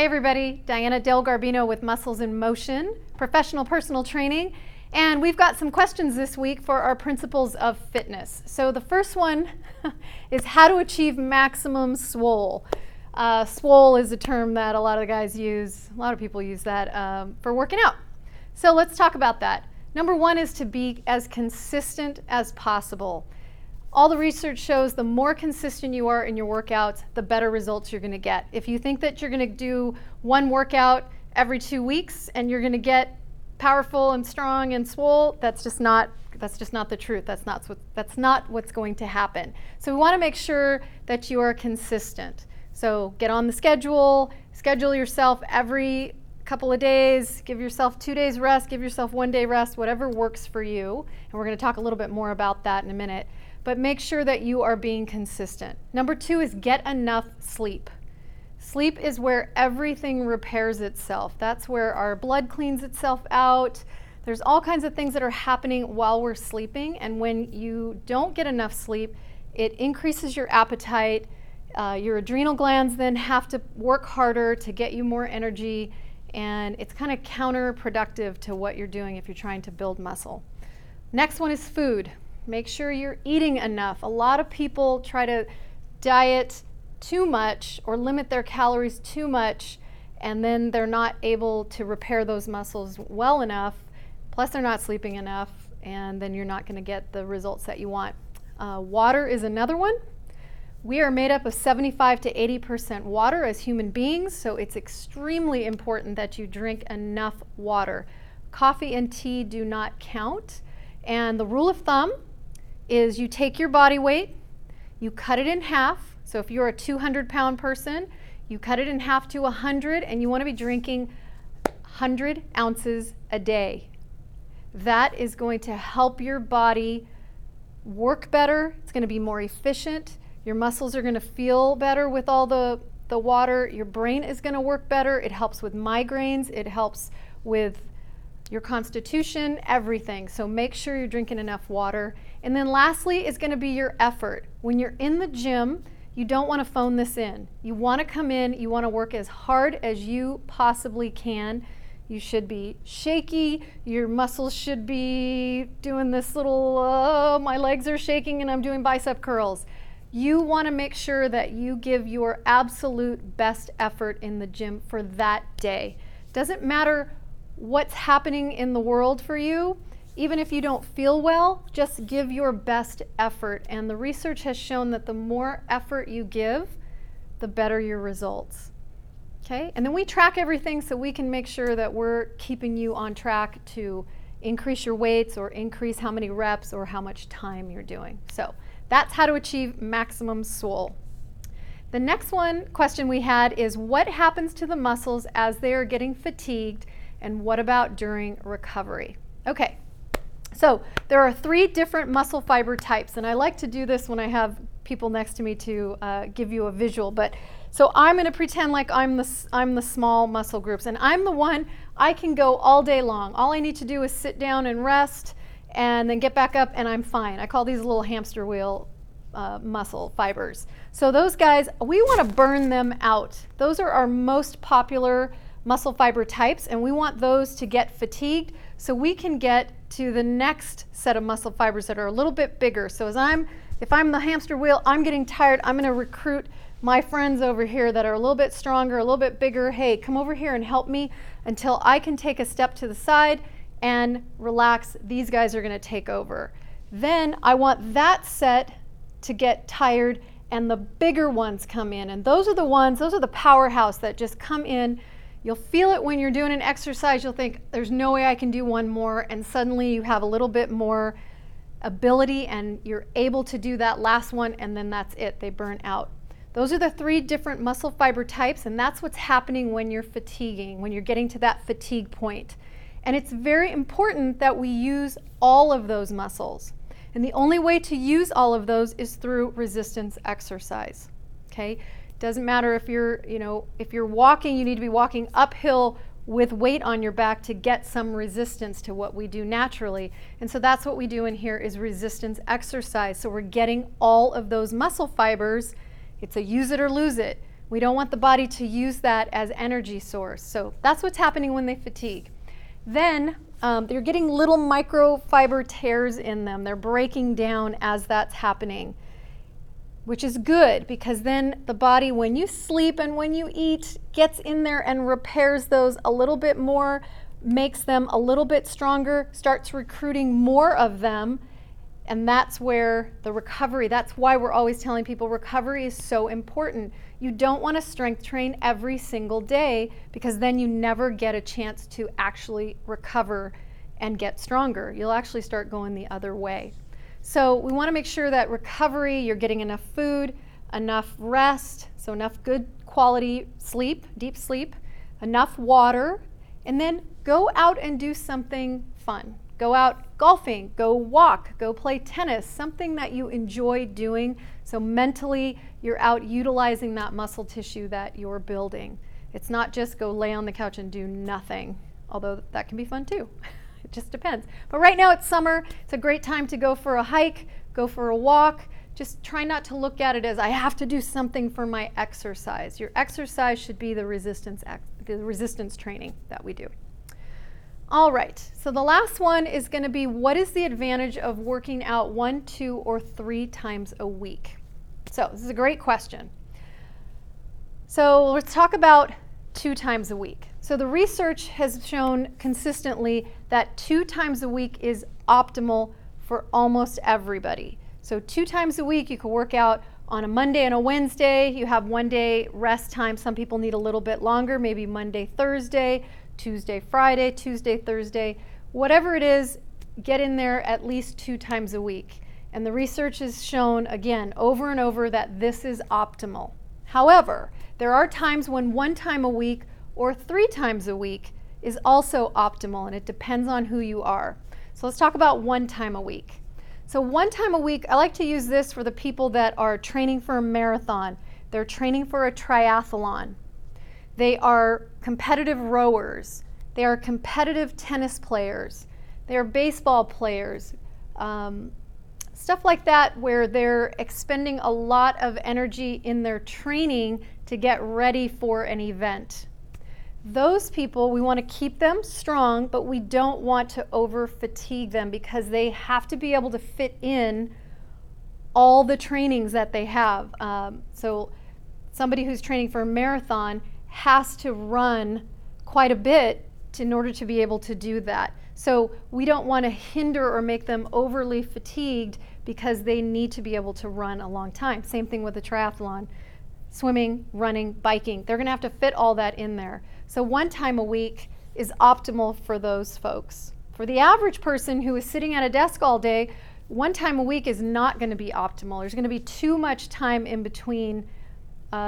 Hi everybody, Diana Del Garbino with Muscles in Motion, professional personal training, and we've got some questions this week for our principles of fitness. So the first one is how to achieve maximum swole. Swole is a term that a lot of the guys use, a lot of people use that for working out. So let's talk about that. Number one is to be as consistent as possible. All the research shows the more consistent you are in your workouts, the better results you're going to get. If you think that you're going to do one workout every 2 weeks and you're going to get powerful and strong and swole, that's just not the truth. That's not what's going to happen. So we want to make sure that you are consistent. So get on the schedule yourself every couple of days, give yourself 2 days rest, give yourself 1 day rest, whatever works for you. And we're going to talk a little bit more about that in a minute. But make sure that you are being consistent. Number two is get enough sleep. Sleep is where everything repairs itself. That's where our blood cleans itself out. There's all kinds of things that are happening while we're sleeping, and when you don't get enough sleep, it increases your appetite. Your adrenal glands then have to work harder to get you more energy, and it's kind of counterproductive to what you're doing if you're trying to build muscle. Next one is food. Make sure you're eating enough. A lot of people try to diet too much or limit their calories too much, and then they're not able to repair those muscles well enough, plus they're not sleeping enough, and then you're not going to get the results that you want. Water is another one. We are made up of 75 to 80% water as human beings, so it's extremely important that you drink enough water. Coffee and tea do not count, and the rule of thumb is you take your body weight, you cut it in half. So if you're a 200-pound person, you cut it in half to 100, and you want to be drinking 100 ounces a day. That is going to help your body work better. It's going to be more efficient. Your muscles are going to feel better with all the water. Your brain is going to work better. It helps with migraines. It helps with your constitution, everything. So make sure you're drinking enough water. And then lastly is going to be your effort. When you're in the gym, you don't want to phone this in. You want to come in, you want to work as hard as you possibly can. You should be shaky, your muscles should be doing this little, my legs are shaking and I'm doing bicep curls. You want to make sure that you give your absolute best effort in the gym for that day. Doesn't matter what's happening in the world for you. Even if you don't feel well, just give your best effort. And the research has shown that the more effort you give, the better your results. Okay? And then we track everything so we can make sure that we're keeping you on track to increase your weights or increase how many reps or how much time you're doing. So that's how to achieve maximum swole. The next question we had is what happens to the muscles as they are getting fatigued, and what about during recovery? Okay. So there are 3 different muscle fiber types, and I like to do this when I have people next to me to give you a visual. But so I'm going to pretend like I'm the small muscle groups, and I'm the one I can go all day long. All I need to do is sit down and rest, and then get back up, and I'm fine. I call these little hamster wheel muscle fibers. So those guys, we want to burn them out. Those are our most popular muscle fiber types, and we want those to get fatigued so we can get to the next set of muscle fibers that are a little bit bigger. So if I'm the hamster wheel, I'm getting tired, I'm going to recruit my friends over here that are a little bit stronger, a little bit bigger. Hey, come over here and help me until I can take a step to the side and relax. These guys are going to take over. Then I want that set to get tired and the bigger ones come in, and those are the powerhouse that just come in. You'll feel it when you're doing an exercise. You'll think, there's no way I can do one more, and suddenly you have a little bit more ability and you're able to do that last one, and then that's it. They burn out. Those are the 3 different muscle fiber types, and that's what's happening when you're fatiguing, when you're getting to that fatigue point. And it's very important that we use all of those muscles. And the only way to use all of those is through resistance exercise. Okay? Doesn't matter if you're walking, you need to be walking uphill with weight on your back to get some resistance to what we do naturally. And so that's what we do in here is resistance exercise. So we're getting all of those muscle fibers. It's a use it or lose it. We don't want the body to use that as energy source. So that's what's happening when they fatigue. Then they're getting little microfiber tears in them. They're breaking down as that's happening, which is good because then the body, when you sleep and when you eat, gets in there and repairs those a little bit more, makes them a little bit stronger, starts recruiting more of them, and that's where the recovery, that's why we're always telling people recovery is so important. You don't want to strength train every single day because then you never get a chance to actually recover and get stronger. You'll actually start going the other way. So we want to make sure that recovery, you're getting enough food, enough rest, so enough good quality sleep, deep sleep, enough water, and then go out and do something fun. Go out golfing, go walk, go play tennis, something that you enjoy doing. So mentally, you're out utilizing that muscle tissue that you're building. It's not just go lay on the couch and do nothing, although that can be fun too. It just depends. But right now it's summer. It's a great time to go for a hike, go for a walk. Just try not to look at it as I have to do something for my exercise. Your exercise should be the resistance training that we do. All right, so the last one is going to be, what is the advantage of working out 1, 2, or 3 times a week? So this is a great question. So let's talk about 2 times a week. So the research has shown consistently that 2 times a week is optimal for almost everybody. So 2 times a week, you can work out on a Monday and a Wednesday. You have 1 day rest time. Some people need a little bit longer, maybe Monday, Thursday, Tuesday, Friday, Tuesday, Thursday, whatever it is, get in there at least 2 times a week. And the research has shown, again, over and over that this is optimal. However, there are times when 1 time a week or 3 times a week is also optimal, and it depends on who you are. So let's talk about 1 time a week. So 1 time a week, I like to use this for the people that are training for a marathon. They're training for a triathlon. They are competitive rowers. They are competitive tennis players. They are baseball players. Stuff like that where they're expending a lot of energy in their training to get ready for an event. Those people, we want to keep them strong, but we don't want to over fatigue them because they have to be able to fit in all the trainings that they have. So somebody who's training for a marathon has to run quite a bit in order to be able to do that. So we don't want to hinder or make them overly fatigued because they need to be able to run a long time. Same thing with the triathlon. Swimming, running, biking, they're going to have to fit all that in there. So 1 time a week is optimal for those folks. For the average person who is sitting at a desk all day, 1 time a week is not going to be optimal. There's going to be too much time in between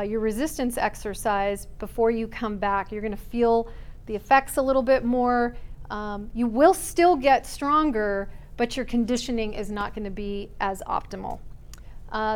your resistance exercise before you come back. You're going to feel the effects a little bit more. You will still get stronger, but your conditioning is not going to be as optimal.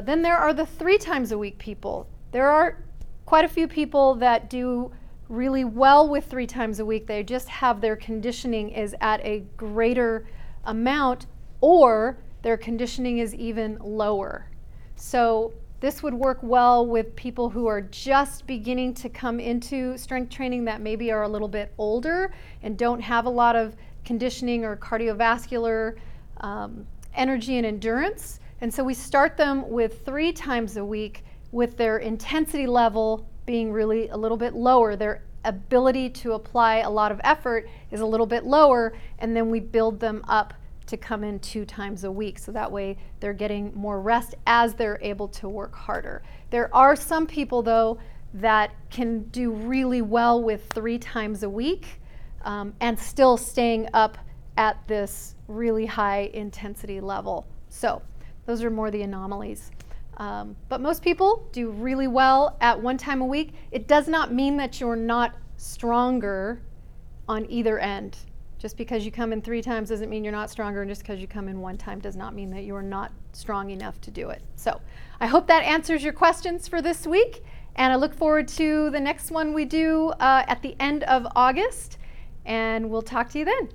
Then there are the 3 times a week people. There are quite a few people that do really well with 3 times a week. They just have their conditioning is at a greater amount, or their conditioning is even lower. So this would work well with people who are just beginning to come into strength training that maybe are a little bit older and don't have a lot of conditioning or cardiovascular energy and endurance. And so we start them with 3 times a week with their intensity level being really a little bit lower. Their ability to apply a lot of effort is a little bit lower, and then we build them up to come in 2 times a week. So that way they're getting more rest as they're able to work harder. There are some people though that can do really well with 3 times a week and still staying up at this really high intensity level. So those are more the anomalies. But most people do really well at 1 time a week. It does not mean that you're not stronger on either end. Just because you come in 3 times doesn't mean you're not stronger, and just because you come in 1 time does not mean that you're not strong enough to do it. So I hope that answers your questions for this week, and I look forward to the next one we do at the end of August, and we'll talk to you then.